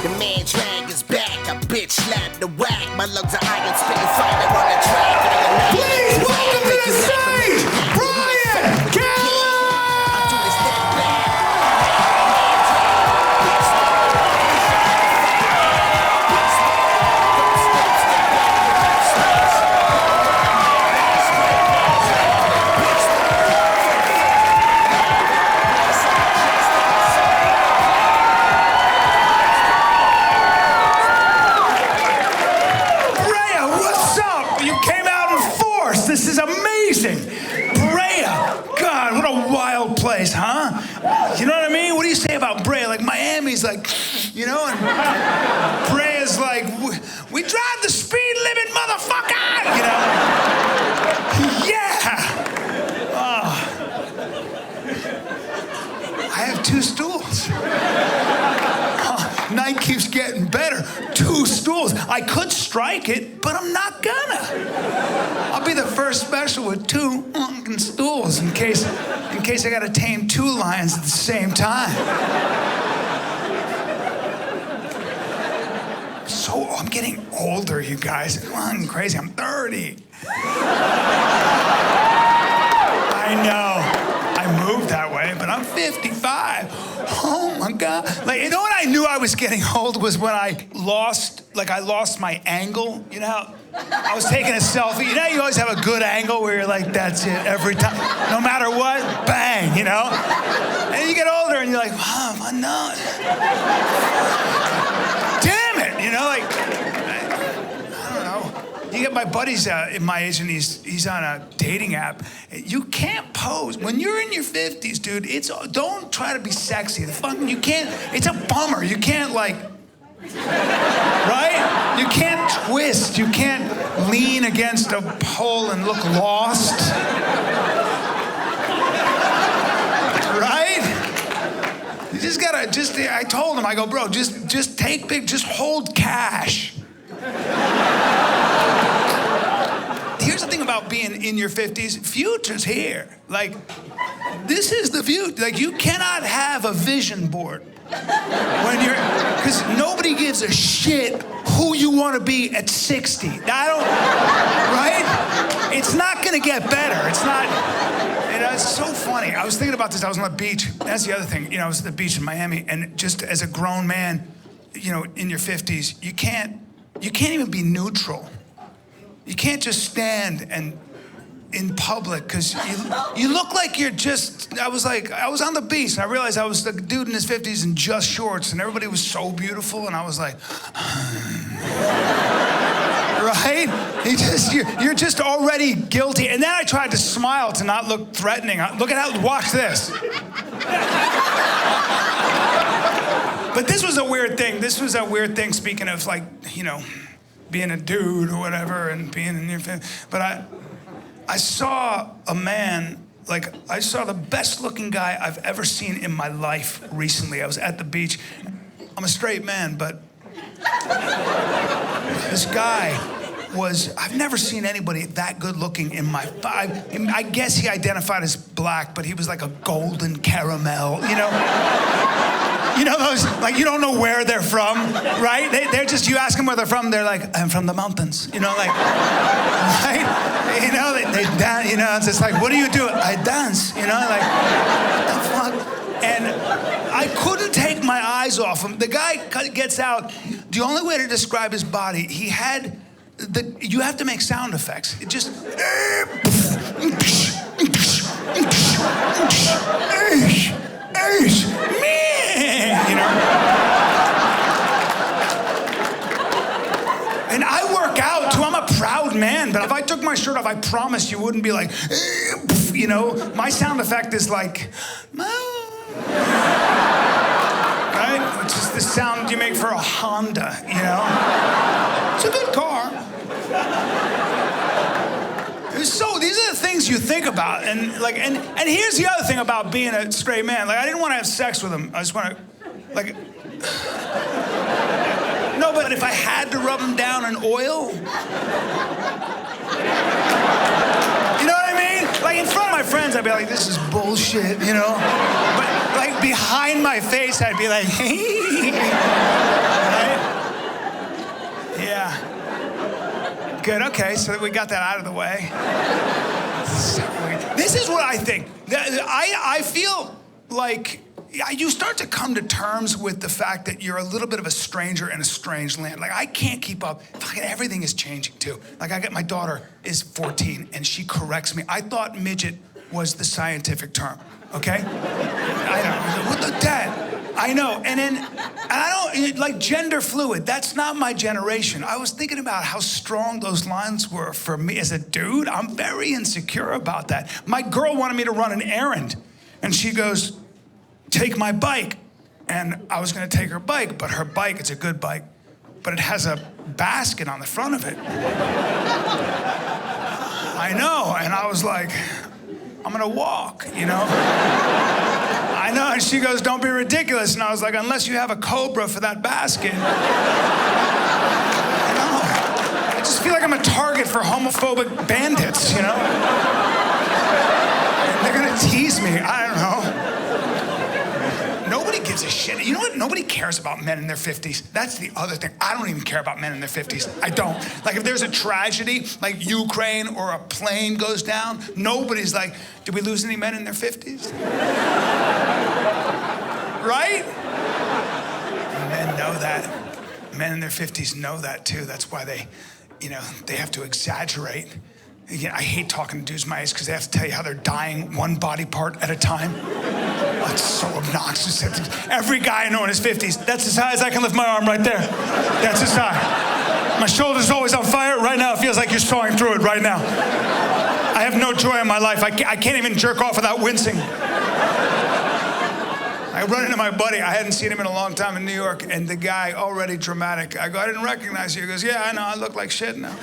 The man drag his back, a bitch slap the whack. My lungs are iron, spitting fire on the track. Please welcome to the stage, Bryan Callen! This is amazing. Brea, God, what a wild place, huh? You know what I mean? What do you say about Brea? Like Miami's like, you know, and Brea's like, we drive the speed limit, motherfucker, you know? Yeah. Oh. I have 2 stools. Night keeps getting better. 2 stools. I could strike it, but I'm not gonna. I'll be the first special with 2 fucking stools in case I gotta tame 2 lions at the same time. So I'm getting older, you guys. It's fucking crazy. I'm 30. I know. I moved that way, but I'm 55. Oh my God. Like, you know what I knew I was getting old was when I lost my angle. You know how I was taking a selfie. You know you always have a good angle where you're like, that's it every time. No matter what, bang, you know? And you get older and you're like, wow, I'm not. Damn it, you know, like, I don't know. You get my buddies in my age, and he's on a dating app. You can't pose when you're in your 50s, dude. Don't try to be sexy. You can't. It's a bummer. You can't right? You can't twist. You can't lean against a pole and look lost. Right? You just gotta. I told him. I go, bro. Just take big. Just hold cash. Here's the thing about being in your 50s, future's here. Like, this is the future. Like, you cannot have a vision board because nobody gives a shit who you want to be at 60. Right? It's not gonna get better. It's not, it's so funny. I was thinking about this, I was on the beach. That's the other thing, I was at the beach in Miami, and just as a grown man, in your 50s, you can't even be neutral. You can't just stand and in public because you look like you're just. I was on the beach and I realized I was the dude in his 50s in just shorts and everybody was so beautiful and I was like, right? You're just already guilty. And then I tried to smile to not look threatening. Watch this. But this was a weird thing. Speaking of being a dude or whatever and being in your family. But I saw a man, I saw the best looking guy I've ever seen in my life recently. I was at the beach. I'm a straight man, but this guy I've never seen anybody that good looking in my, I guess he identified as black, but he was like a golden caramel, You know those, you don't know where they're from, right? They're just, you ask them where they're from, they're like, I'm from the mountains, right? It's just like, what do you do? I dance, what the fuck? And I couldn't take my eyes off him. The guy gets out. The only way to describe his body, you have to make sound effects. It just, And I work out too. I'm a proud man, but if I took my shirt off, I promise you wouldn't be like, My sound effect is like, right? Which is the sound you make for a Honda, It's a good car. So these are the things you think about, and here's the other thing about being a straight man. I didn't want to have sex with him. I just want to, no, but if I had to rub him down in oil, you know what I mean? In front of my friends, I'd be like, this is bullshit, But behind my face, I'd be like, hey. Yeah. Good, okay, so we got that out of the way. This is what I think. I feel like you start to come to terms with the fact that you're a little bit of a stranger in a strange land. Like, I can't keep up. Fucking everything is changing, too. Like, my daughter is 14, and she corrects me. I thought midget was the scientific term, okay? I know. What the dad? I know. And I don't, like, gender fluid. That's not my generation. I was thinking about how strong those lines were for me as a dude. I'm very insecure about that. My girl wanted me to run an errand, and she goes, take my bike. And I was gonna take her bike, but her bike, it's a good bike, but it has a basket on the front of it. I know, and I was like, I'm gonna walk, you know? I know, and she goes, don't be ridiculous. And I was like, unless you have a cobra for that basket. I know. I just feel like I'm a target for homophobic bandits, you know? And they're gonna tease me, I don't know. Nobody gives a shit. You know what? Nobody cares about men in their 50s. That's the other thing. I don't even care about men in their 50s. I don't. Like, if there's a tragedy, like Ukraine or a plane goes down, nobody's like, did we lose any men in their 50s? Right? Men know that. Men in their 50s know that, too. That's why they have to exaggerate. Yeah, I hate talking to dudes my age because they have to tell you how they're dying one body part at a time. That's so obnoxious. Every guy I know in his 50s, that's as high as I can lift my arm right there. That's as high. My shoulder's always on fire. Right now, it feels like you're sawing through it right now. I have no joy in my life. I can't even jerk off without wincing. I run into my buddy. I hadn't seen him in a long time in New York, and the guy, already dramatic. I go, I didn't recognize you. He goes, yeah, I know. I look like shit now.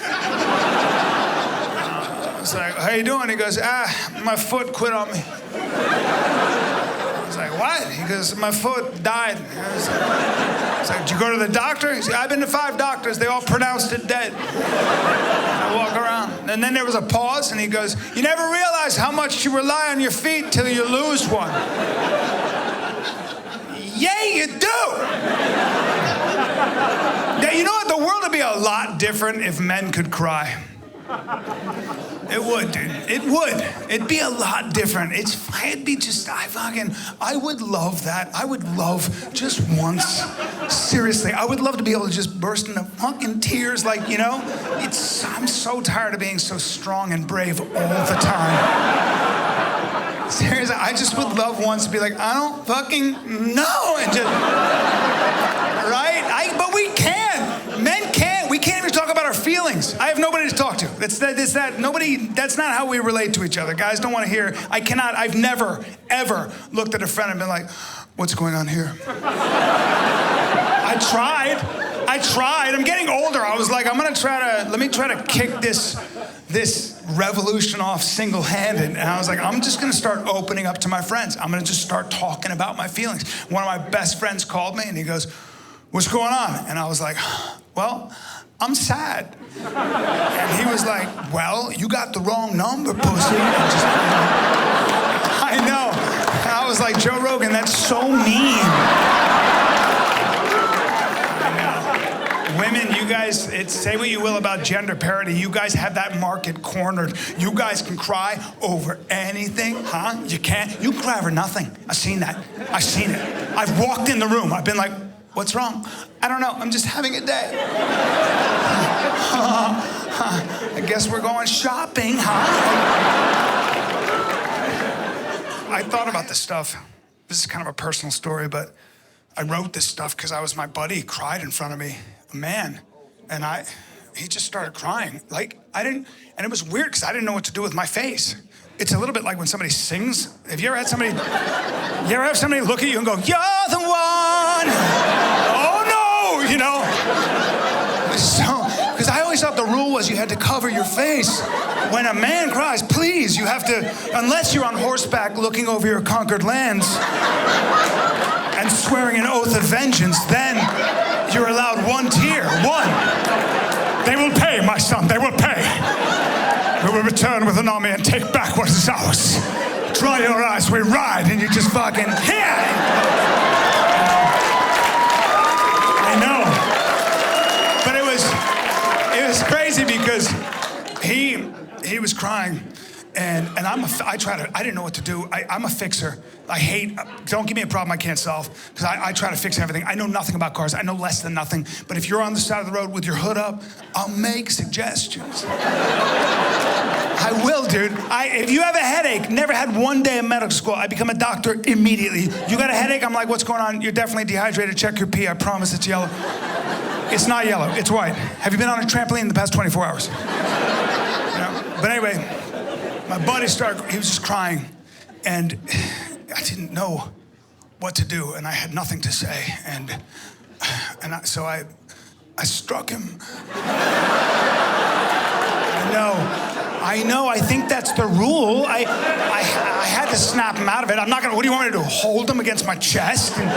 I was like, how you doing? He goes, my foot quit on me. I was like, what? He goes, my foot died. I was like, did you go to the doctor? He said, I've been to 5 doctors. They all pronounced it dead. I walk around. And then there was a pause, and he goes, you never realize how much you rely on your feet till you lose one. Yeah, you do. Now, you know what? The world would be a lot different if men could cry. It would, dude. It would. It'd be a lot different. It'd be just, I would love that. I would love just once. Seriously, I would love to be able to just burst into fucking tears, like, you know? I'm so tired of being so strong and brave all the time. Seriously, I just would love once to be like, I don't fucking know. And just, right? But we can. Men can. We can't even talk about our feelings. I have nobody to talk to. That's not how we relate to each other. Guys don't want to hear. I've never, ever looked at a friend and been like, what's going on here? I tried. I'm getting older. I was like, let me try to kick this revolution off single-handed. And I was like, I'm just gonna start opening up to my friends. I'm gonna just start talking about my feelings. One of my best friends called me and he goes, what's going on? And I was like, well, I'm sad. And he was like, well, you got the wrong number, pussy. I know. And I was like, Joe Rogan, that's so mean. Women, you guys, say what you will about gender parity. You guys have that market cornered. You guys can cry over anything, huh? You can't. You can cry over nothing. I've seen that. I've seen it. I've walked in the room. I've been like, what's wrong? I don't know. I'm just having a day. I guess we're going shopping, huh? I thought about this stuff. This is kind of a personal story, but I wrote this stuff because my buddy cried in front of me. A man, and he just started crying. And it was weird because I didn't know what to do with my face. It's a little bit like when somebody sings. Have you ever had somebody look at you and go, you're the one? Oh no, you know? So, because I always thought the rule was you had to cover your face. When a man cries, please, you have to, unless you're on horseback looking over your conquered lands and swearing an oath of vengeance, then you're allowed one tear. One. They will pay, my son. They will pay. We will return with an army and take back what is ours. Dry your eyes. We ride, and you just fucking here. I know. But And I didn't know what to do. I'm a fixer. Don't give me a problem I can't solve, because I try to fix everything. I know nothing about cars. I know less than nothing. But if you're on the side of the road with your hood up, I'll make suggestions. I will, dude. If you have a headache, never had one day in medical school, I become a doctor immediately. You got a headache? I'm like, what's going on? You're definitely dehydrated. Check your pee. I promise it's yellow. It's not yellow. It's white. Have you been on a trampoline in the past 24 hours? You know? But anyway, my buddy he was just crying, and I didn't know what to do, and I had nothing to say, so I struck him. I know, I think that's the rule. I had to snap him out of it. I'm not gonna, what do you want me to do? Hold him against my chest and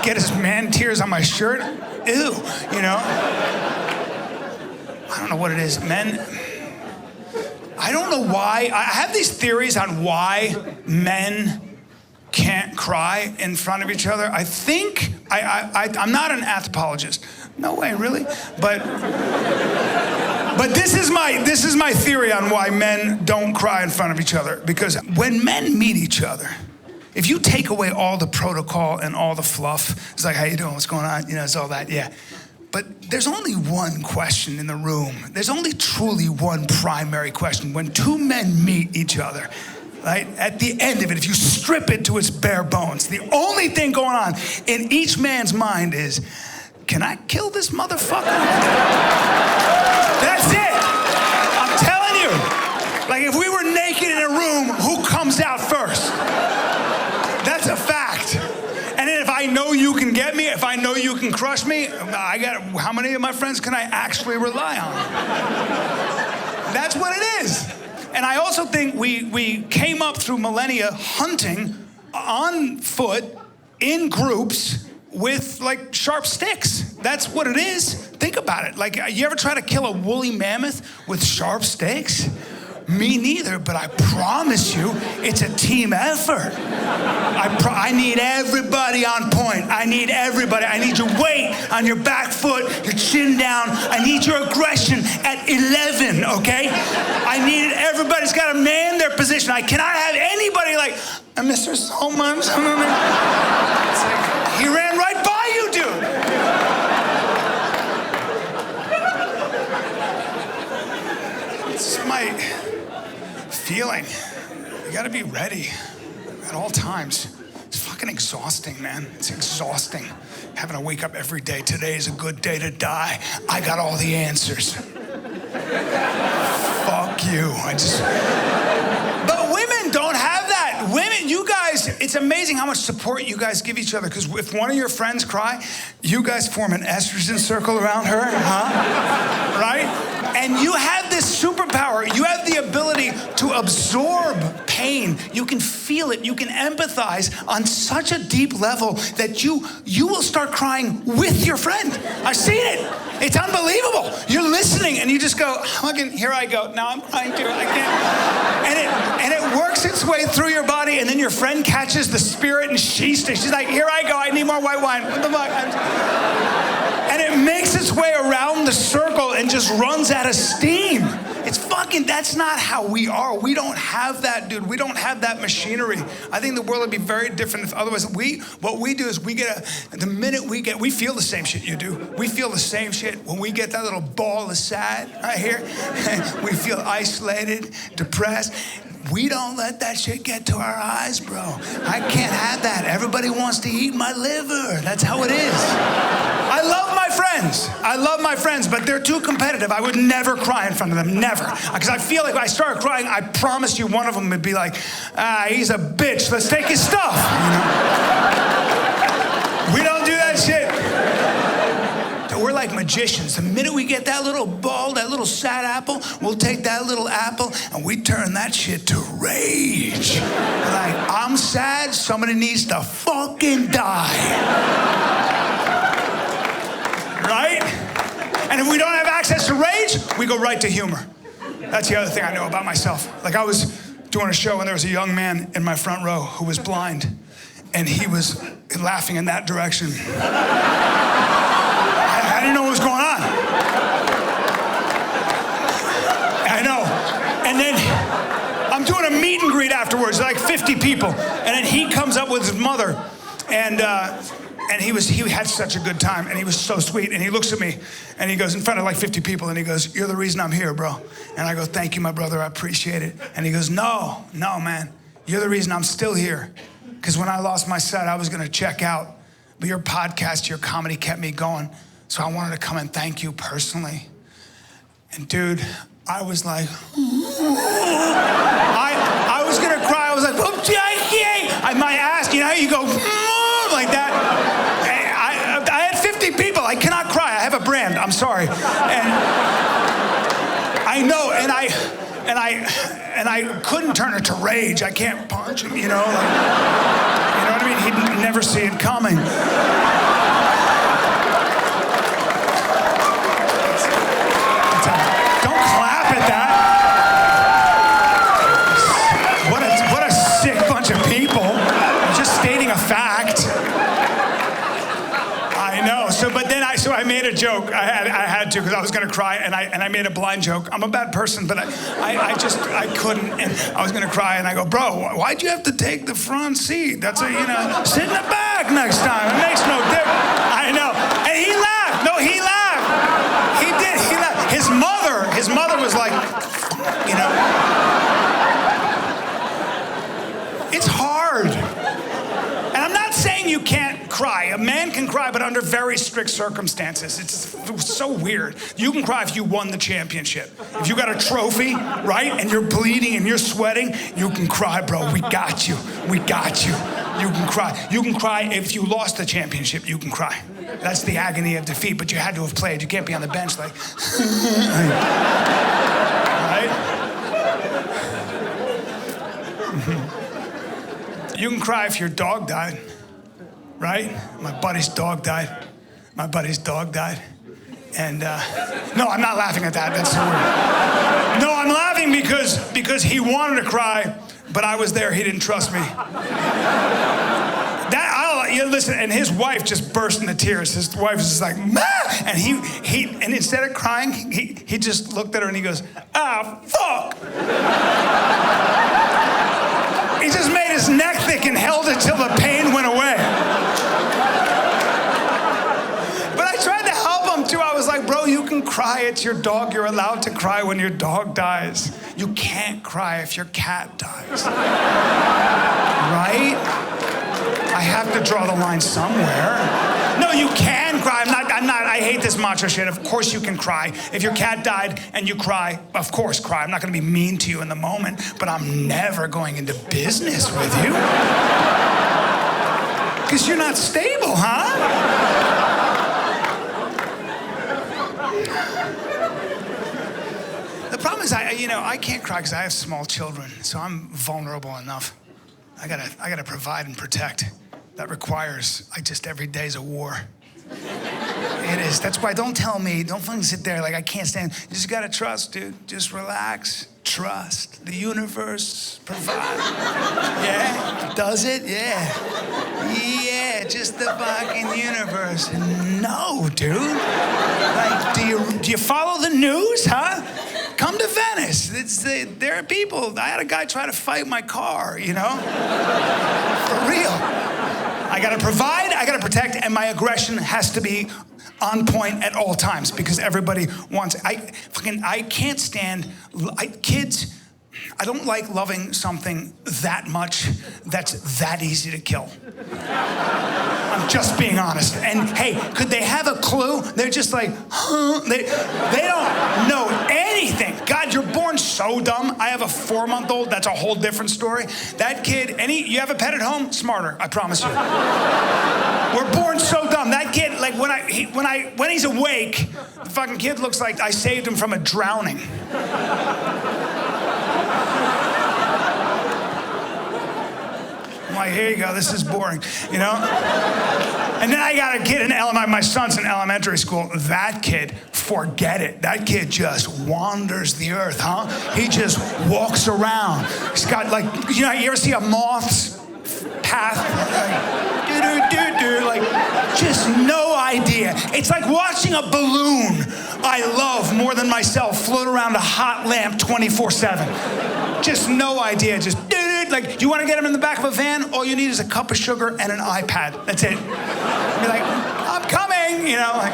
get his man tears on my shirt? Ew, you know? I don't know what it is, men. I don't know why. I have these theories on why men can't cry in front of each other. I think, I'm not an anthropologist. No way, really? But this is my theory on why men don't cry in front of each other. Because when men meet each other, if you take away all the protocol and all the fluff, it's like, how you doing, what's going on? You know, it's all that, yeah. But there's only one question in the room. There's only truly one primary question. When two men meet each other, right? At the end of it, if you strip it to its bare bones, the only thing going on in each man's mind is, can I kill this motherfucker? That's it. I'm telling you. Like, if we were naked in a room, who comes out first? That's a fact. And then if I know you can get me, if I know you can crush me, how many of my friends can I actually rely on? That's what it is. And I also think we came up through millennia hunting on foot in groups with like sharp sticks. That's what it is. Think about it. Like, you ever try to kill a woolly mammoth with sharp sticks? Me neither, but I promise you, it's a team effort. I need everybody on point. I need everybody. I need your weight on your back foot, your chin down. I need your aggression at 11, okay? I need it. Everybody's got to man their position. I cannot have anybody like, I miss her so much. It's like, he ran right by you, dude. It's my feeling. You gotta be ready at all times. It's fucking exhausting, man. It's exhausting. Having to wake up every day. Today is a good day to die. I got all the answers. Fuck you. But women don't have that. Women, you guys, it's amazing how much support you guys give each other, because if one of your friends cry, you guys form an estrogen circle around her, huh? Right? And you have this superpower. You have the ability to absorb pain. You can feel it. You can empathize on such a deep level that you will start crying with your friend. I've seen it. It's unbelievable. You're listening and you just go, fucking, here I go. Now I'm crying too. I can't. And it works its way through your body, and then your friend catches the spirit and she's like, here I go. I need more white wine. What the fuck? And it makes its way around the circle and just runs out of steam. It's fucking, that's not how we are. We don't have that, dude. We don't have that machinery. I think the world would be very different if otherwise what we do is we feel the same shit you do. We feel the same shit. When we get that little ball of sad right here, we feel isolated, depressed. We don't let that shit get to our eyes, bro. I can't have that. Everybody wants to eat my liver. That's how it is. I love my friends, but they're too competitive. I would never cry in front of them, never. Because I feel like if I start crying, I promise you one of them would be like, he's a bitch, let's take his stuff. You know? We don't do that shit. We're like magicians. The minute we get that little ball, that little sad apple, we'll take that little apple and we turn that shit to rage. We're like, I'm sad, somebody needs to fucking die. Right? And if we don't have access to rage, we go right to humor. That's the other thing I know about myself. Like, I was doing a show and there was a young man in my front row who was blind, and he was laughing in that direction. I didn't know what was going on. I know. And then I'm doing a meet and greet afterwards, like 50 people. And then he comes up with his mother, and he had such a good time, and he was so sweet. And he looks at me, and he goes, in front of like 50 people, and he goes, "You're the reason I'm here, bro." And I go, "Thank you, my brother, I appreciate it." And he goes, No, man, you're the reason I'm still here. Because when I lost my set, I was gonna check out. But your podcast, your comedy kept me going. So I wanted to come and thank you personally. And dude, I was like, I was gonna cry. I was like, my ass, you know how you go like that? I had 50 people. I cannot cry. I have a brand. I'm sorry. And I know, and I couldn't turn it to rage. I can't punch him, you know? Like, you know what I mean? He'd never see it coming. Don't clap at that. What a sick bunch of people. I'm just stating a fact. I know. So I made a joke. I had to because I was gonna cry, and I made a blind joke. I'm a bad person, but I couldn't, and I was gonna cry, and I go, "Bro, why'd you have to take the front seat? That's sit in the back next time. It makes no difference." I know. And he laughed. No, he laughed. He did. He laughed. His mother was like, you know. It's hard. And I'm not saying you can't cry. A man can cry, but under very strict circumstances. It's so weird. You can cry if you won the championship. If you got a trophy, right, and you're bleeding and you're sweating, you can cry, bro. We got you. We got you. You can cry. You can cry if you lost the championship. You can cry. That's the agony of defeat, but you had to have played. You can't be on the bench like, right? You can cry if your dog died, right? My buddy's dog died. And no, I'm not laughing at that. That's so weird. No, I'm laughing because he wanted to cry, but I was there. He didn't trust me. Listen, and his wife just burst into tears. His wife was just like, "Ma!" And and instead of crying, he just looked at her and he goes, "Ah, fuck." He just made his neck thick and held it till the pain went away. But I tried to help him too. I was like, "Bro, you can cry. It's your dog. You're allowed to cry when your dog dies. You can't cry if your cat dies." Right? I have to draw the line somewhere. No, you can cry. I hate this macho shit. Of course you can cry. If your cat died and you cry, of course cry. I'm not gonna be mean to you in the moment, but I'm never going into business with you. Because you're not stable, huh? The problem is I can't cry because I have small children, so I'm vulnerable enough. I gotta provide and protect. That requires, every day's a war. It is. That's why don't fucking sit there like I can't stand. You just gotta trust, dude. Just relax. Trust. The universe provides. Yeah? Does it? Yeah. Yeah, just the fucking universe. No, dude. Like, do you follow the news, huh? Come to Venice. There are people. I had a guy try to fight my car, you know? For real. I gotta provide, I gotta protect, and my aggression has to be on point at all times because everybody wants. I can't stand kids. I don't like loving something that much that's that easy to kill. I'm just being honest. And hey, could they have a clue? They're just like, huh? They don't know anything. God, you're born so dumb. I have a 4-month-old. That's a whole different story. That kid, you have a pet at home? Smarter, I promise you. We're born so dumb. That kid, like when he's awake, the fucking kid looks like I saved him from a drowning. I'm like, here you go, this is boring, you know? And then I got a kid in my son's in elementary school. That kid, forget it. That kid just wanders the earth, huh? He just walks around. He's got you ever see a moth's path? Like, just no idea. It's like watching a balloon I love more than myself float around a hot lamp 24/7. Just no idea, just like, you want to get him in the back of a van? All you need is a cup of sugar and an iPad. That's it. Be like, I'm coming, you know, like.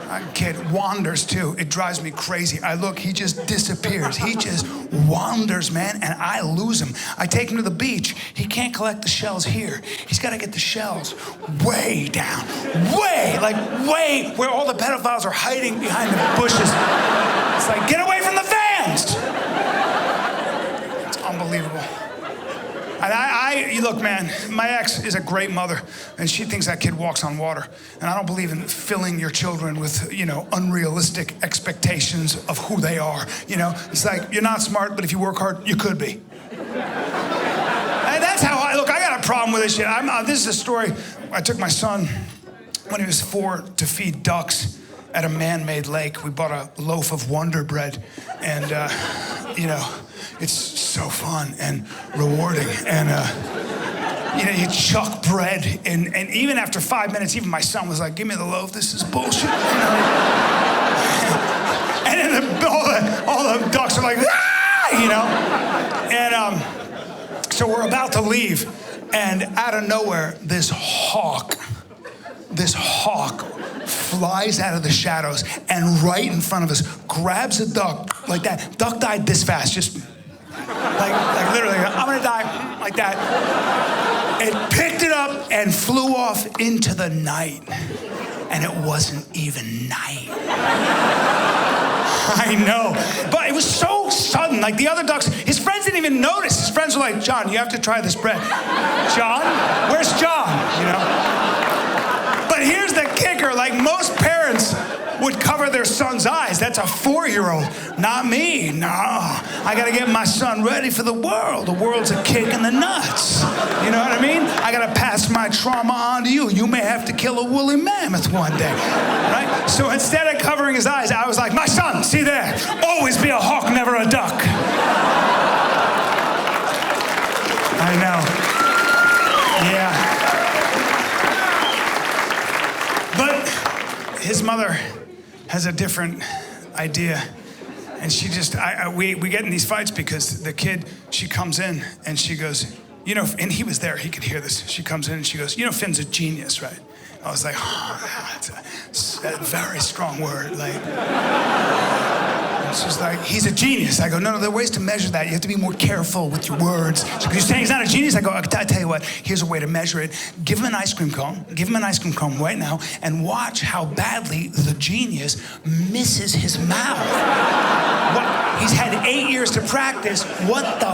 Our kid wanders too. It drives me crazy. I look, he just disappears. He just wanders, man, and I lose him. I take him to the beach. He can't collect the shells here. He's got to get the shells way down, way where all the pedophiles are hiding behind the bushes. It's like, get away from the vans! It's unbelievable. And look, man, my ex is a great mother, and she thinks that kid walks on water. And I don't believe in filling your children with, you know, unrealistic expectations of who they are. You know, it's like, you're not smart, but if you work hard, you could be. And that's how I got a problem with this shit. This is a story. I took my son when he was 4 to feed ducks at a man-made lake. We bought a loaf of Wonder Bread, and you know, it's so fun and rewarding. And you know, you chuck bread, and even after 5 minutes, even my son was like, "Give me the loaf. This is bullshit." You know? And then all the ducks are like, "Ah!" You know. And so we're about to leave, and out of nowhere, this hawk flies out of the shadows and right in front of us grabs a duck like that. Duck died this fast, just like literally, I'm gonna die like that. It picked it up and flew off into the night, and it wasn't even night. I know, but it was so sudden. Like, the other ducks, his friends didn't even notice. His friends were like, "John, you have to try this bread." "John? Where's John?" You know. But here's the kicker, like, most parents would cover their son's eyes. That's a 4-year-old, not me. No, I gotta get my son ready for the world. The world's a kick in the nuts. You know what I mean? I gotta pass my trauma on to you. You may have to kill a woolly mammoth one day, right? So instead of covering his eyes, I was like, "My son, see there, always be a hawk, never a duck." I know, yeah. But his mother has a different idea. And she just, we get in these fights because the kid, she comes in and she goes, "You know," and he was there, he could hear this. She comes in and she goes, "You know, Finn's a genius, right?" I was like, "Oh, that's a very strong word." Like, and she's like, "He's a genius." I go, No, there are ways to measure that. You have to be more careful with your words. She goes, "You're saying he's not a genius?" I go, I tell you what, here's a way to measure it. Give him an ice cream cone. Give him an ice cream cone right now, and watch how badly the genius misses his mouth. He's had 8 years to practice. What the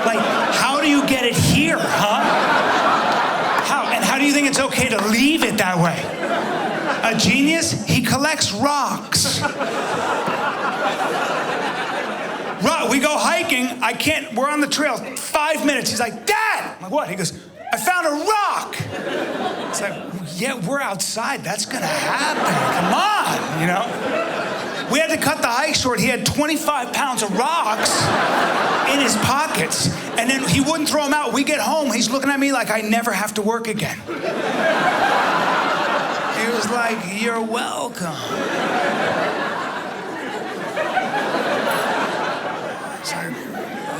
like, how do you get it here, huh? How do you think it's okay to leave it that way? A genius, he collects rocks. We go hiking, we're on the trail, 5 minutes. He's like, "Dad!" I'm like, "What?" He goes, "I found a rock." It's like, yeah, we're outside. That's gonna happen. Come on, you know? We had to cut the hike short. He had 25 pounds of rocks in his pockets, and then he wouldn't throw them out. We get home, he's looking at me like I never have to work again. He was like, "You're welcome."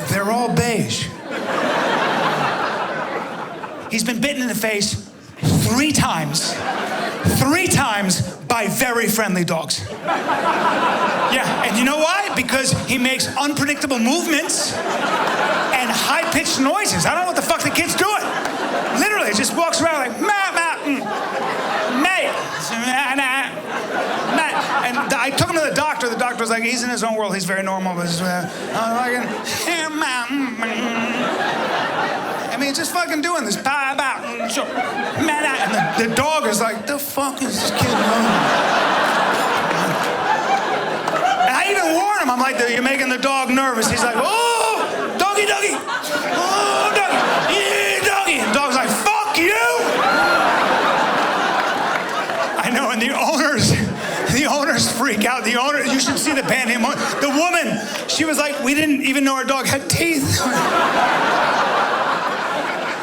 They're all beige. He's been bitten in the face 3 times. 3 times by very friendly dogs. Yeah, and you know why? Because he makes unpredictable movements and high-pitched noises. I don't know what the fuck the kid's doing. Literally, just walks around like, "Ma, ma, mate, and I took him to the doctor. The doctor was like, "He's in his own world. He's very normal." I mean, just fucking doing this. And the dog is like, "The fuck is this kid doing?" And I even warn him. I'm like, "You're making the dog nervous." He's like, "Oh, doggy, doggy. Oh, doggy. Yeah, doggy." And the dog's like, "Fuck you." I know, and the owners freak out. The owner, you should see the panhandle. The woman, she was like, "We didn't even know our dog had teeth."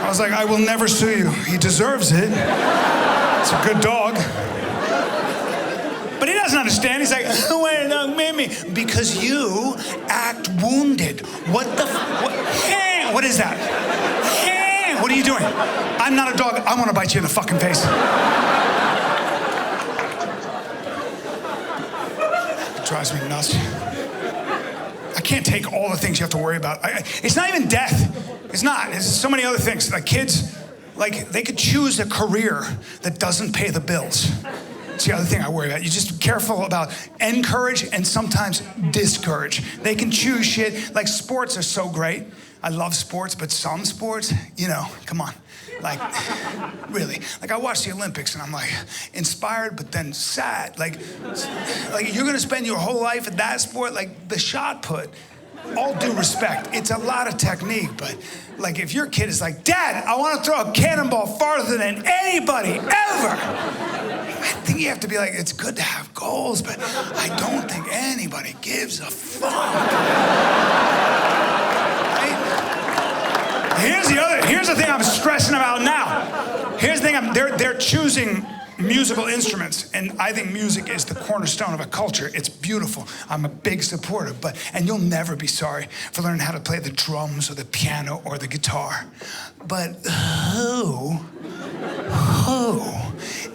I was like, "I will never sue you. He deserves it. It's a good dog." But he doesn't understand. He's like, why dog made me? Because you act wounded. What the what is that? What are you doing? I'm not a dog. I want to bite you in the fucking face. It drives me nuts. I can't take all the things you have to worry about. It's not even death. It's not. It's so many other things. Like kids, like they could choose a career that doesn't pay the bills. It's the other thing I worry about. You're just careful about encourage and sometimes discourage. They can choose shit. Like sports are so great. I love sports, but some sports, you know, come on. Like, really. Like, I watch the Olympics, and I'm, like, inspired, but then sad. Like you're going to spend your whole life at that sport? Like, the shot put, all due respect, it's a lot of technique, but, like, if your kid is like, Dad, I want to throw a cannonball farther than anybody ever, I think you have to be like, it's good to have goals, but I don't think anybody gives a fuck. Here's the thing I'm stressing about now. Here's the thing, they're choosing musical instruments, and I think music is the cornerstone of a culture. It's beautiful. I'm a big supporter, and you'll never be sorry for learning how to play the drums or the piano or the guitar. But who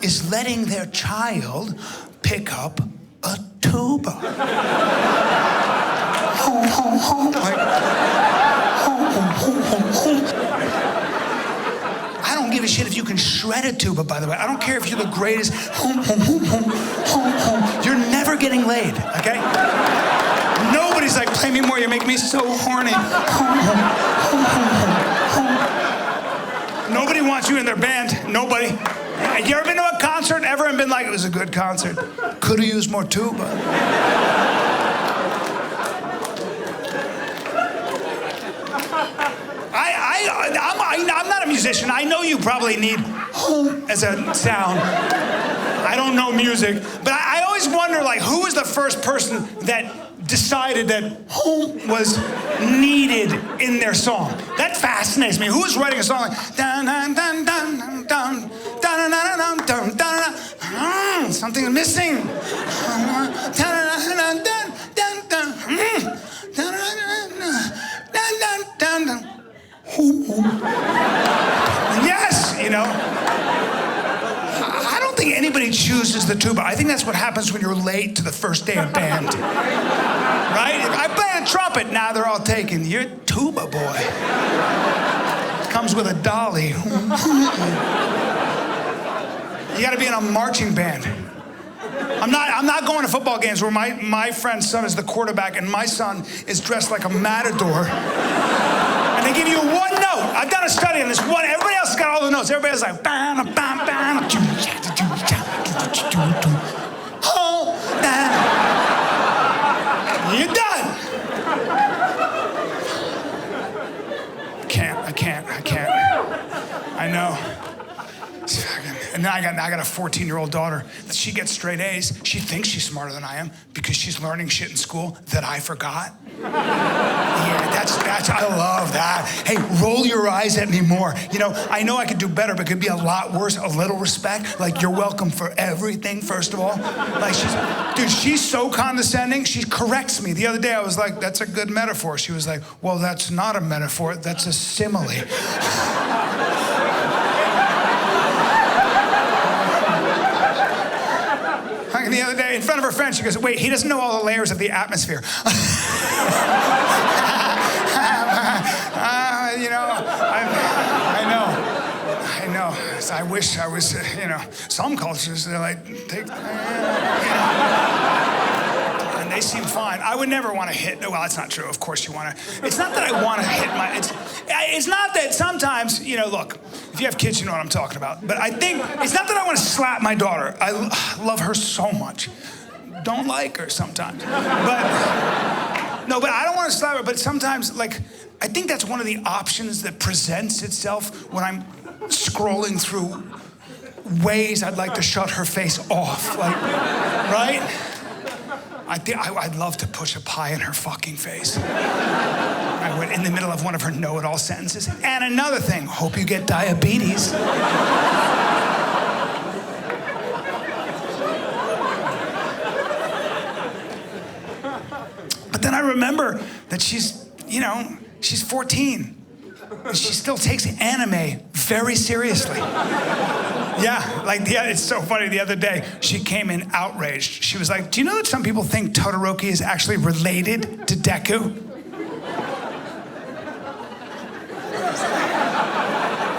is letting their child pick up a tuba? I don't give a shit if you can shred a tuba, by the way. I don't care if you're the greatest. You're never getting laid, okay? Nobody's like, play me more, you make me so horny. Nobody wants you in their band. Nobody. You ever been to a concert ever and been like, it was a good concert? Could have used more tuba. I'm not a musician. I know you probably need as a sound. I don't know music, but I always wonder, like, who was the first person that decided that was needed in their song? That fascinates me. Who was writing a song like dun dun dun dun dun dun dun dun dun dun? Something missing. Yes, you know. I don't think anybody chooses the tuba. I think that's what happens when you're late to the first day of band. Right? I play a trumpet. Now they're all taken. You're a tuba boy. Comes with a dolly. You got to be in a marching band. I'm not going to football games where my friend's son is the quarterback and my son is dressed like a matador. And they give you one note. I've done a study on this one. Everybody else has got all the notes. Everybody's like, you're done. I can't. I know. And now I got a 14-year-old daughter. She gets straight A's. She thinks she's smarter than I am because she's learning shit in school that I forgot. Yeah, that's I love that. Hey, roll your eyes at me more. You know I could do better, but it could be a lot worse. A little respect. Like, you're welcome for everything, first of all. Like, she's so condescending. She corrects me. The other day I was like, that's a good metaphor. She was like, well, that's not a metaphor. That's a simile. The other day, in front of her friend, she goes, wait, he doesn't know all the layers of the atmosphere. I know. So I wish I was, some cultures, they're like, and they seem fine. I would never want to hit, well, that's not true. Of course you want to. It's not that I want to hit it's not that sometimes, look, if you have kids, you know what I'm talking about. But I think, it's not that I want to slap my daughter. I love her so much. Don't like her sometimes. But I don't want to slap her, but sometimes, like, I think that's one of the options that presents itself when I'm scrolling through ways I'd like to shut her face off, like, right? I'd love to push a pie in her fucking face. I would, in the middle of one of her know-it-all sentences. And another thing, hope you get diabetes. But then I remember that she's 14. And she still takes anime very seriously. Yeah, it's so funny. The other day, she came in outraged. She was like, do you know that some people think Todoroki is actually related to Deku?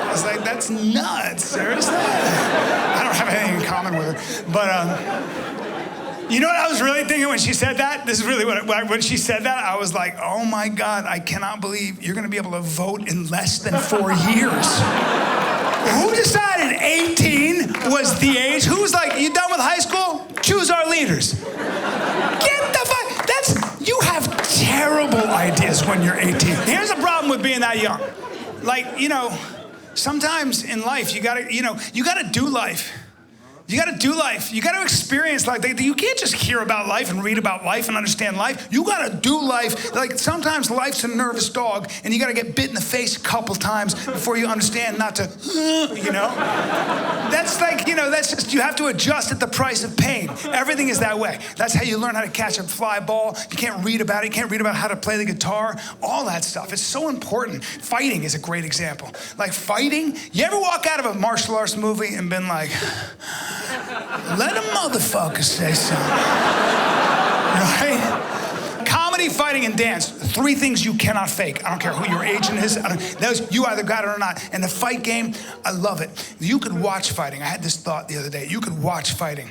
I was like, that's nuts, seriously? I don't have anything in common with her. But, you know what I was really thinking when she said that? This is really when she said that, I was like, oh my God, I cannot believe you're gonna be able to vote in less than 4 years. Who decided 18 was the age? Who was like, you done with high school? Choose our leaders. Get the fuck, you have terrible ideas when you're 18. Here's the problem with being that young. Like, sometimes in life, you gotta do life. You gotta do life. You gotta experience life. You can't just hear about life and read about life and understand life. You gotta do life. Like, sometimes life's a nervous dog, and you gotta get bit in the face a couple times before you understand not to, That's like, that's just, you have to adjust at the price of pain. Everything is that way. That's how you learn how to catch a fly ball. You can't read about it. You can't read about how to play the guitar. All that stuff. It's so important. Fighting is a great example. Like, fighting, you ever walk out of a martial arts movie and been like, let a motherfucker say something, right? Comedy, fighting, and dance, 3 things you cannot fake. I don't care who your agent is. You either got it or not. And the fight game, I love it. You could watch fighting. I had this thought the other day. You could watch fighting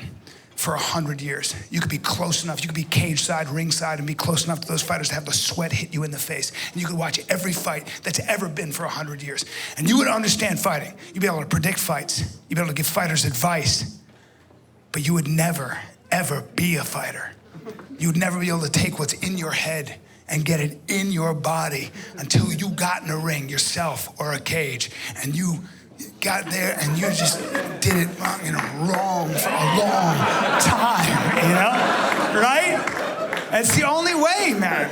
for 100 years. You could be close enough. You could be cage side, ring side, and be close enough to those fighters to have the sweat hit you in the face. And you could watch every fight that's ever been for 100 years. And you would understand fighting. You'd be able to predict fights. You'd be able to give fighters advice. But you would never, ever be a fighter. You would never be able to take what's in your head and get it in your body until you got in a ring yourself or a cage, and you got there and you just did it wrong for a long time, right? It's the only way, man.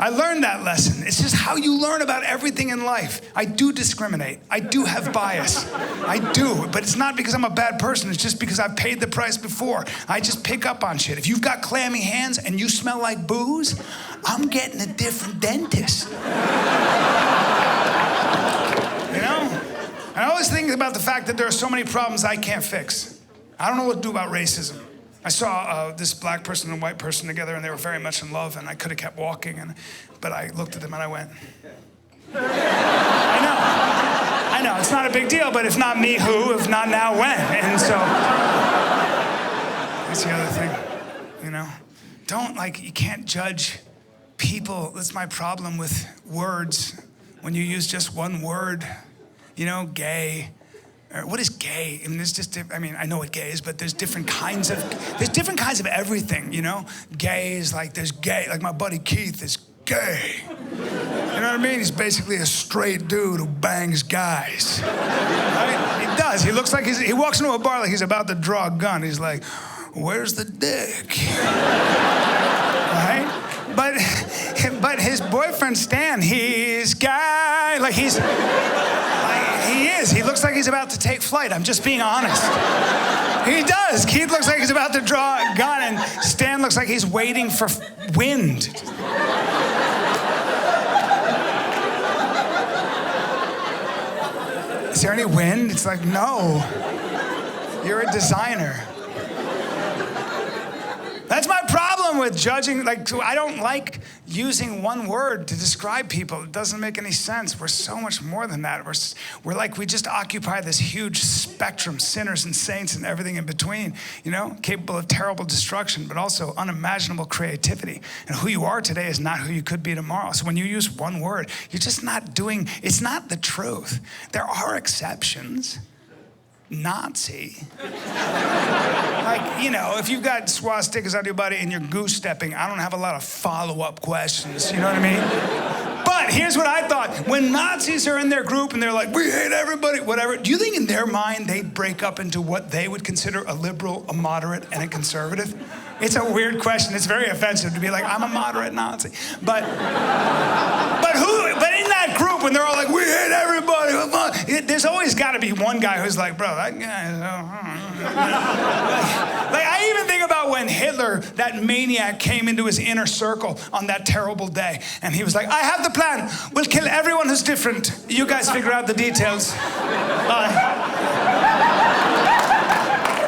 I learned that lesson. It's just how you learn about everything in life. I do discriminate. I do have bias. I do, but it's not because I'm a bad person. It's just because I've paid the price before. I just pick up on shit. If you've got clammy hands and you smell like booze, I'm getting a different dentist. And I always think about the fact that there are so many problems I can't fix. I don't know what to do about racism. I saw this black person and white person together, and they were very much in love, and I could have kept walking, but I looked at them and I went, I know, it's not a big deal, but if not me, who? If not now, when? And so, that's the other thing, you can't judge people. That's my problem with words. When you use just one word, gay. What is gay? I mean, I know what gay is, but there's different kinds of everything, Gay is like, there's gay, like my buddy Keith is gay. You know what I mean? He's basically a straight dude who bangs guys. Right? He does. He looks like he walks into a bar like he's about to draw a gun. He's like, where's the dick? Right? But his boyfriend Stan, he's gay. He is. He looks like he's about to take flight. I'm just being honest. He does. Keith looks like he's about to draw a gun, and Stan looks like he's waiting for wind. Is there any wind? It's like, no. You're a designer. That's my problem with judging. I don't like using one word to describe people. It doesn't make any sense. We're so much more than that. We just occupy this huge spectrum, sinners and saints and everything in between, capable of terrible destruction, but also unimaginable creativity. And who you are today is not who you could be tomorrow. So when you use one word, you're just it's not the truth. There are exceptions. Nazi. If you've got swastikas on your body and you're goose stepping, I don't have a lot of follow-up questions, you know what I mean? But here's what I thought. When Nazis are in their group and they're like, we hate everybody, whatever, do you think in their mind they'd break up into what they would consider a liberal, a moderate, and a conservative? It's a weird question. It's very offensive to be like, I'm a moderate Nazi. But in that group, when they're all like, we hate everybody, there's always got to be one guy who's like, bro, that guy is I even think about when Hitler, that maniac, came into his inner circle on that terrible day. And he was like, I have the plan. We'll kill everyone who's different. You guys figure out the details.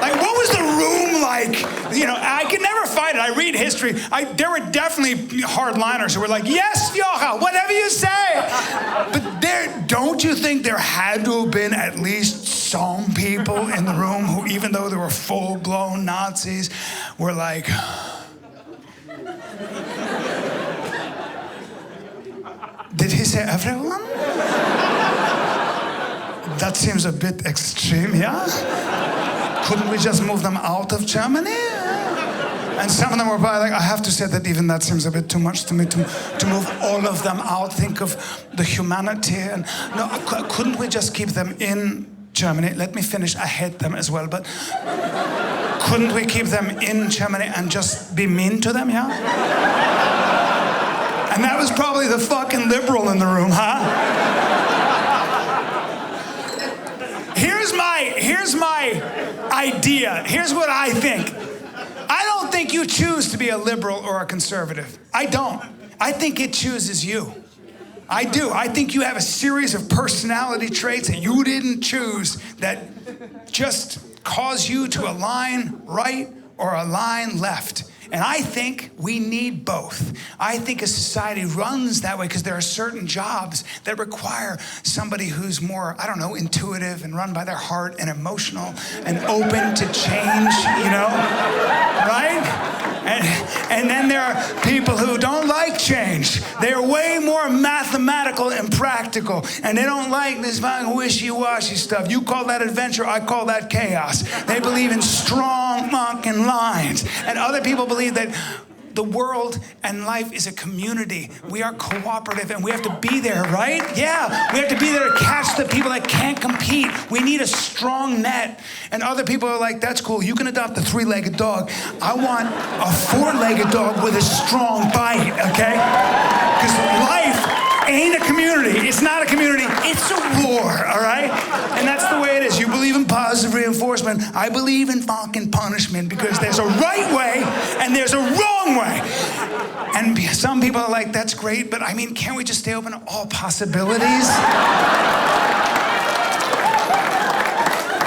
Like, what was the room like? You know, I could never find it. I read history. There were definitely hardliners who were like, yes, Jocha, whatever you say. But don't you think there had to have been at least some people in the room who, even though they were full-blown Nazis, were like, did he say everyone? That seems a bit extreme, yeah? Couldn't we just move them out of Germany? And some of them were probably like, I have to say that even that seems a bit too much to me to move all of them out. Think of the humanity. And no, couldn't we just keep them in Germany? Let me finish. I hate them as well, but couldn't we keep them in Germany and just be mean to them, yeah? And that was probably the fucking liberal in the room, huh? Here's my idea. Here's what I think. I don't think you choose to be a liberal or a conservative. I don't. I think it chooses you. I do. I think you have a series of personality traits that you didn't choose that just cause you to align right or align left. And I think we need both. I think a society runs that way because there are certain jobs that require somebody who's more, I don't know, intuitive and run by their heart and emotional and open to change, you know, right? And then there are people who don't like change. They're way more mathematical and practical, and they don't like this fucking wishy-washy stuff. You call that adventure, I call that chaos. They believe in strong fucking lines, and other people believe that the world and life is a community. We are cooperative and we have to be there, right? Yeah, we have to be there to catch the people that can't compete. We need a strong net. And other people are like, that's cool, you can adopt a 3-legged dog. I want a 4-legged dog with a strong bite, okay? Because life ain't a community. It's not a community, it's a war, all right? And that's the way it is. You believe in positive reinforcement. I believe in fucking punishment because there's a right way and there's a wrong way. And some people are like, that's great, but I mean, can't we just stay open to all possibilities?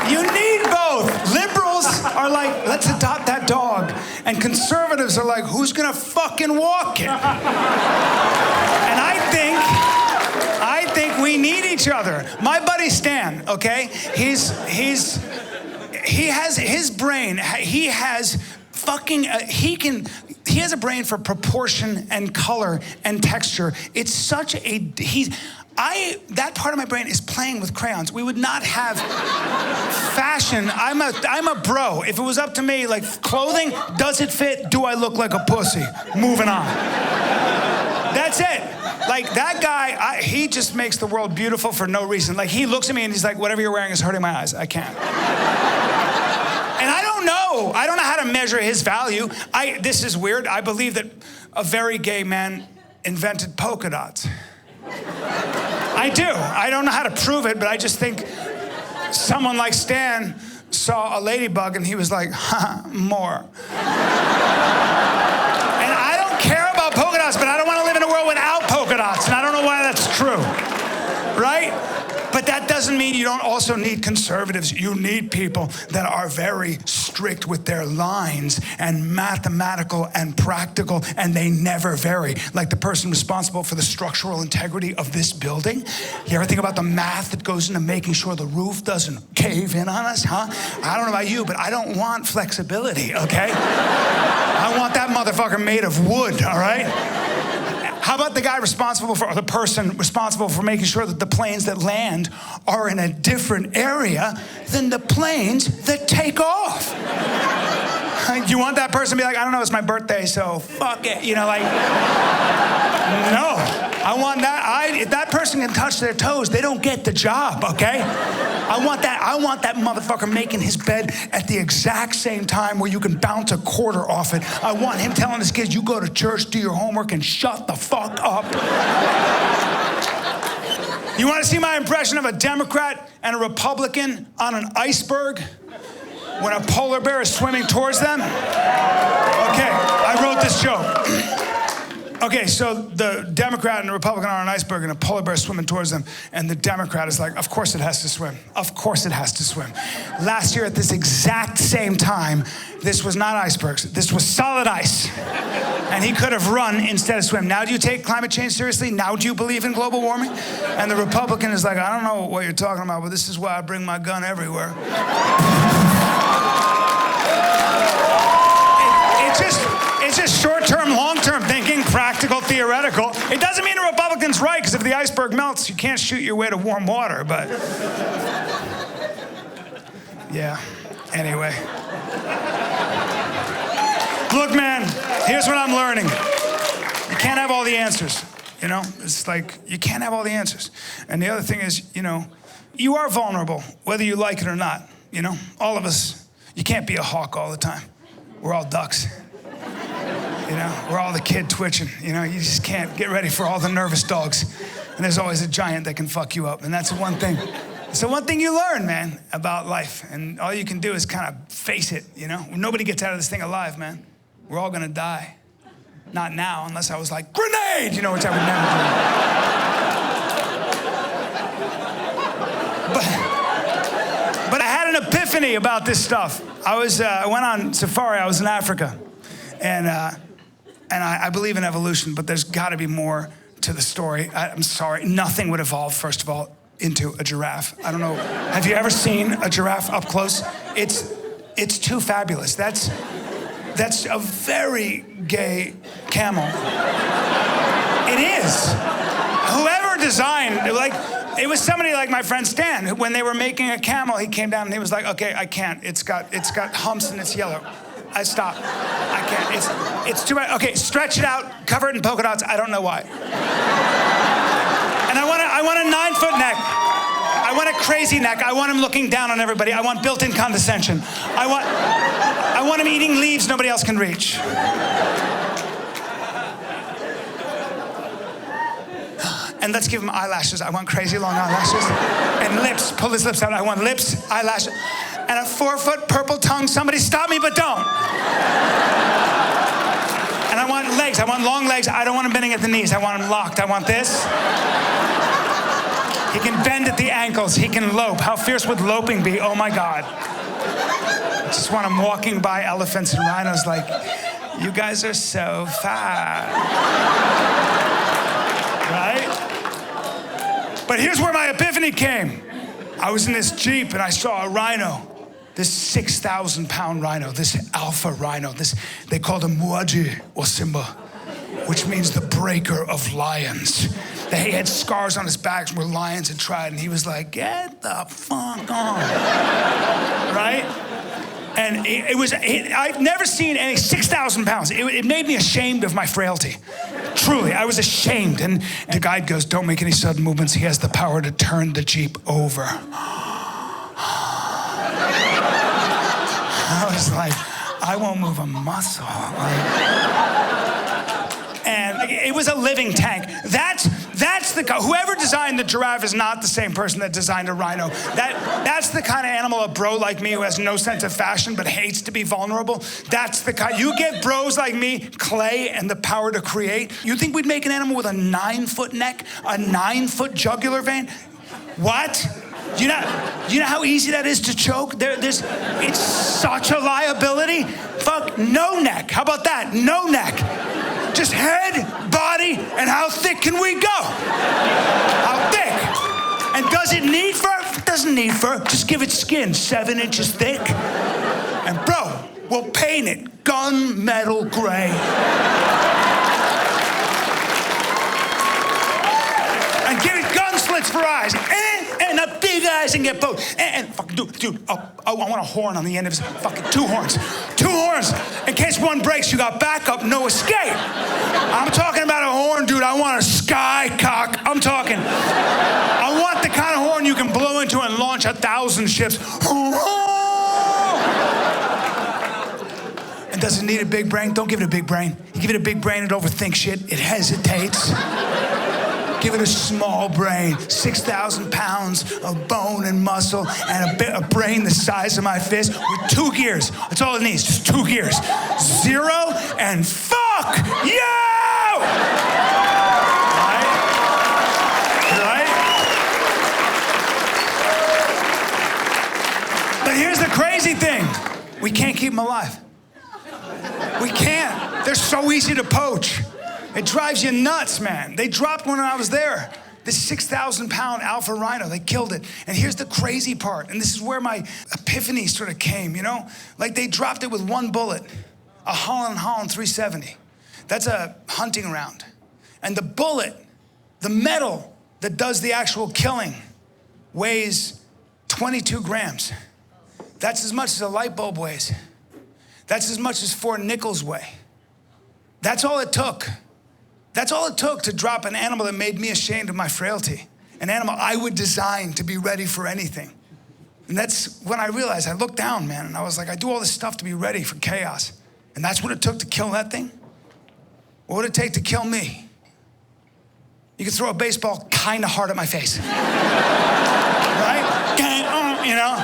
You need both. Liberals are like, let's adopt that dog. And conservatives are like, who's gonna fucking walk it? And I think we need each other. My buddy Stan, okay? He has his brain. He has fucking, he has a brain for proportion and color and texture. It's such a, that part of my brain is playing with crayons. We would not have fashion. I'm a bro. If it was up to me, like clothing, does it fit? Do I look like a pussy? Moving on. That's it. Like that guy, he just makes the world beautiful for no reason. Like he looks at me and he's like, whatever you're wearing is hurting my eyes. I can't. And I don't know how to measure his value. This is weird. I believe that a very gay man invented polka dots. I do. I don't know how to prove it, but I just think someone like Stan saw a ladybug and he was like, more. And I don't care about polka dots, but I don't want to live in a world without polka dots, and I don't know why that's true, right? But that doesn't mean you don't also need conservatives. You need people that are very strict with their lines and mathematical and practical, and they never vary. Like the person responsible for the structural integrity of this building. You ever think about the math that goes into making sure the roof doesn't cave in on us, huh? I don't know about you, but I don't want flexibility, okay? I want that motherfucker made of wood, all right? How about the guy responsible for, or the person responsible for making sure that the planes that land are in a different area than the planes that take off? You want that person to be like, I don't know, it's my birthday, so fuck it, you know, like, no. I want that, if that person can touch their toes, they don't get the job, okay? I want that motherfucker making his bed at the exact same time where you can bounce a quarter off it. I want him telling his kids, you go to church, do your homework, and shut the fuck up. You want to see my impression of a Democrat and a Republican on an iceberg? when a polar bear is swimming towards them? Okay, I wrote this joke. Okay, so the Democrat and the Republican are on an iceberg and a polar bear is swimming towards them, and the Democrat is like, of course it has to swim. Of course it has to swim. Last year at this exact same time, this was not icebergs, this was solid ice. And he could have run instead of swim. Now do you take climate change seriously? Now do you believe in global warming? And the Republican is like, I don't know what you're talking about, but this is why I bring my gun everywhere. It's just short-term, long-term thinking, practical, theoretical. It doesn't mean the Republican's right, because if the iceberg melts, you can't shoot your way to warm water, but... Yeah, anyway. Look, man, here's what I'm learning. You can't have all the answers, you know? It's like, you can't have all the answers. And the other thing is, you know, you are vulnerable, whether you like it or not, you know? All of us, you can't be a hawk all the time. We're all ducks. You know, we're all the kid twitching. You know, you just can't get ready for all the nervous dogs. And there's always a giant that can fuck you up. And that's the one thing. It's the one thing you learn, man, about life. And all you can do is kind of face it, you know? Nobody gets out of this thing alive, man. We're all gonna die. Not now, unless I was like, grenade, you know, which I would never do. But I had an epiphany about this stuff. I went on safari, I was in Africa. And I believe in evolution, but there's got to be more to the story. I'm sorry, nothing would evolve, first of all, into a giraffe. I don't know, have you ever seen a giraffe up close? It's too fabulous. That's a very gay camel. It is. Whoever designed, like, it was somebody like my friend Stan. When they were making a camel, he came down and he was like, okay, I can't. It's got humps and it's yellow. I stop. I can't. It's too much. Okay, stretch it out, cover it in polka dots. I don't know why. And I want a 9-foot neck. I want a crazy neck. I want him looking down on everybody. I want built-in condescension. I want him eating leaves nobody else can reach. And let's give him eyelashes. I want crazy long eyelashes. And lips. Pull his lips out. I want lips, eyelashes. And a 4-foot purple tongue. Somebody stop me, but don't. And I want legs. I want long legs. I don't want him bending at the knees. I want him locked. I want this. He can bend at the ankles. He can lope. How fierce would loping be? Oh my God. I just want him walking by elephants and rhinos like, you guys are so fat. Right? But here's where my epiphany came. I was in this Jeep and I saw a rhino, this 6,000-pound rhino, this alpha rhino. They called him Muaji or Simba, which means the breaker of lions. He had scars on his back where lions had tried, and he was like, get the fuck on, right? And I've never seen any 6,000 pounds. It made me ashamed of my frailty. Truly, I was ashamed. And the guide goes, don't make any sudden movements. He has the power to turn the Jeep over. I was like, I won't move a muscle. And it was a living tank. Whoever designed the giraffe is not the same person that designed a rhino. That's the kind of animal a bro like me who has no sense of fashion but hates to be vulnerable. That's the kind. You give bros like me clay and the power to create. You think we'd make an animal with a 9-foot neck, a 9-foot jugular vein? What? Do you know how easy that is to choke? It's such a liability. Fuck, no neck. How about that? No neck. Just head, body, and how thick can we go? How thick? And does it need fur? It doesn't need fur. Just give it skin, 7 inches thick. And bro, we'll paint it gunmetal gray. And give it gun slits for eyes. And the big eyes and get both. And fucking dude, I want a horn on the end of his fucking 2 horns. 2 horns. In case one breaks, you got backup, no escape. I'm talking about a horn, dude. I want a sky cock. I want the kind of horn you can blow into and launch 1,000 ships. And does it need a big brain? Don't give it a big brain. You give it a big brain, it overthinks shit. It hesitates. Give it a small brain, 6,000 pounds of bone and muscle, and a brain the size of my fist with 2 gears. That's all it needs, just 2 gears. 0 and fuck you! Right? But here's the crazy thing. We can't keep them alive. We can't. They're so easy to poach. It drives you nuts, man. They dropped one when I was there. This 6,000-pound alpha rhino, they killed it. And here's the crazy part, and this is where my epiphany sort of came, you know? Like they dropped it with 1 bullet, a Holland 370. That's a hunting round. And the bullet, the metal that does the actual killing, weighs 22 grams. That's as much as a light bulb weighs. That's as much as 4 nickels weigh. That's all it took. That's all it took to drop an animal that made me ashamed of my frailty. An animal I would design to be ready for anything. And that's when I realized, I looked down, man, and I was like, I do all this stuff to be ready for chaos. And that's what it took to kill that thing? What would it take to kill me? You could throw a baseball kind of hard at my face. Right? You know?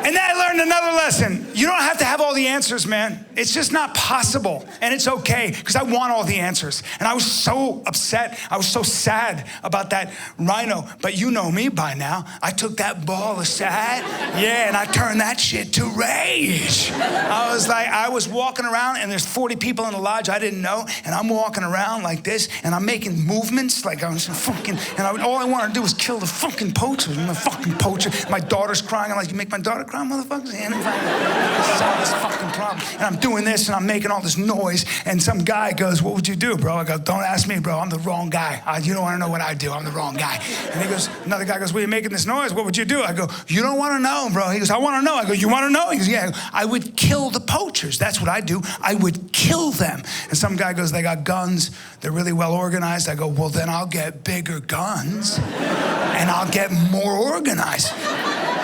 And then I learned another lesson. You don't have to have all the answers, man. It's just not possible. And it's okay, because I want all the answers. And I was so upset. I was so sad about that rhino. But you know me by now. I took that ball aside, and I turned that shit to rage. I was walking around, and there's 40 people in the lodge I didn't know, and I'm walking around like this, and I'm making movements like I was fucking, all I wanted to do was kill the fucking poachers. I'm a fucking poacher. My daughter's crying. I'm like, you make my daughter cry, motherfuckers? And solve this fucking problem. And I'm doing this, and I'm making all this noise, and some guy goes, what would you do, bro? I go, don't ask me, bro. I'm the wrong guy. You don't want to know what I do. I'm the wrong guy. And he goes, another guy goes, well, you're making this noise. What would you do? I go, you don't want to know, bro. He goes, I want to know. I go, you want to know? He goes, yeah. I would kill the poachers. That's what I do. I would kill them. And some guy goes, they got guns. They're really well organized. I go, well, then I'll get bigger guns, and I'll get more organized.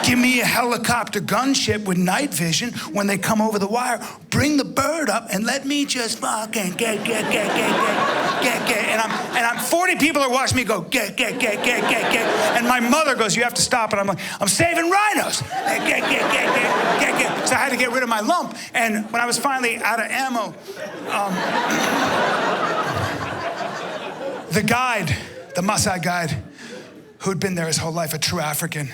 Give me a helicopter gunship with night vision. When they come over the wire, bring the bird up and let me just fucking get. And I'm 40 people are watching me go, get. And my mother goes, you have to stop. And I'm like, I'm saving rhinos. Get. So I had to get rid of my lump. And when I was finally out of ammo, the guide, the Maasai guide, who'd been there his whole life, a true African,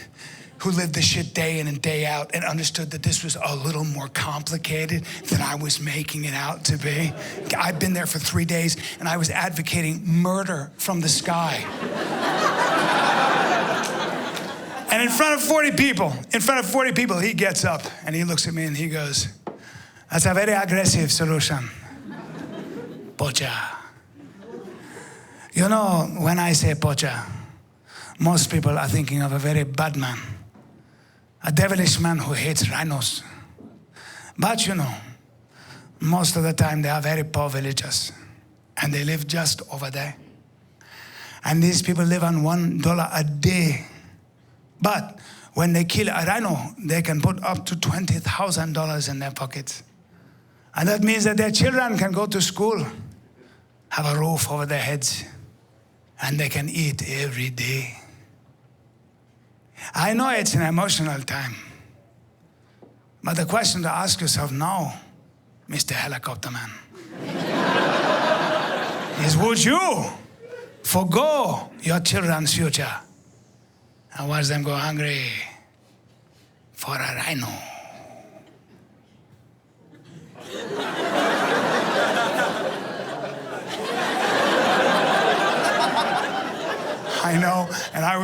who lived this shit day in and day out and understood that this was a little more complicated than I was making it out to be. I'd been there for 3 days, and I was advocating murder from the sky. And in front of 40 people, he gets up and he looks at me and he goes, that's a very aggressive solution, poacher. You know, when I say poacher, most people are thinking of a very bad man. A devilish man who hates rhinos. But you know, most of the time they are very poor villagers, and they live just over there. And these people live on $1 a day. But when they kill a rhino, they can put up to $20,000 in their pockets. And that means that their children can go to school, have a roof over their heads, and they can eat every day. I know it's an emotional time, but the question to ask yourself now, Mr. Helicopter Man, is would you forgo your children's future and watch them go hungry for a rhino? I know, and I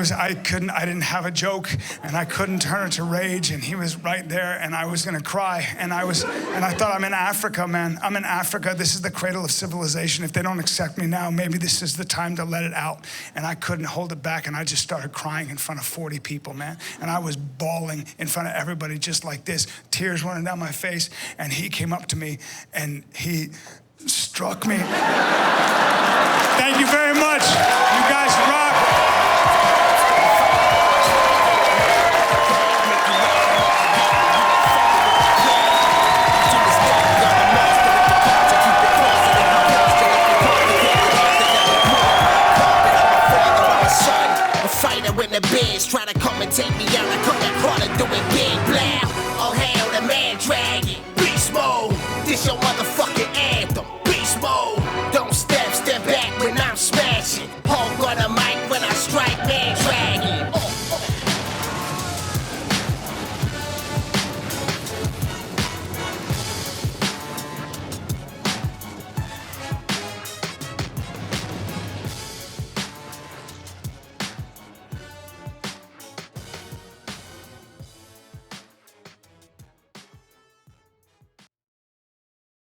didn't have a joke, and I couldn't turn it to rage, and he was right there, and I was gonna cry, and I thought, I'm in Africa, man. I'm in Africa. This is the cradle of civilization. If they don't accept me now, maybe this is the time to let it out. And I couldn't hold it back, and I just started crying in front of 40 people, man. And I was bawling in front of everybody just like this, tears running down my face, and he came up to me, and he struck me. Thank you very much. You guys rock.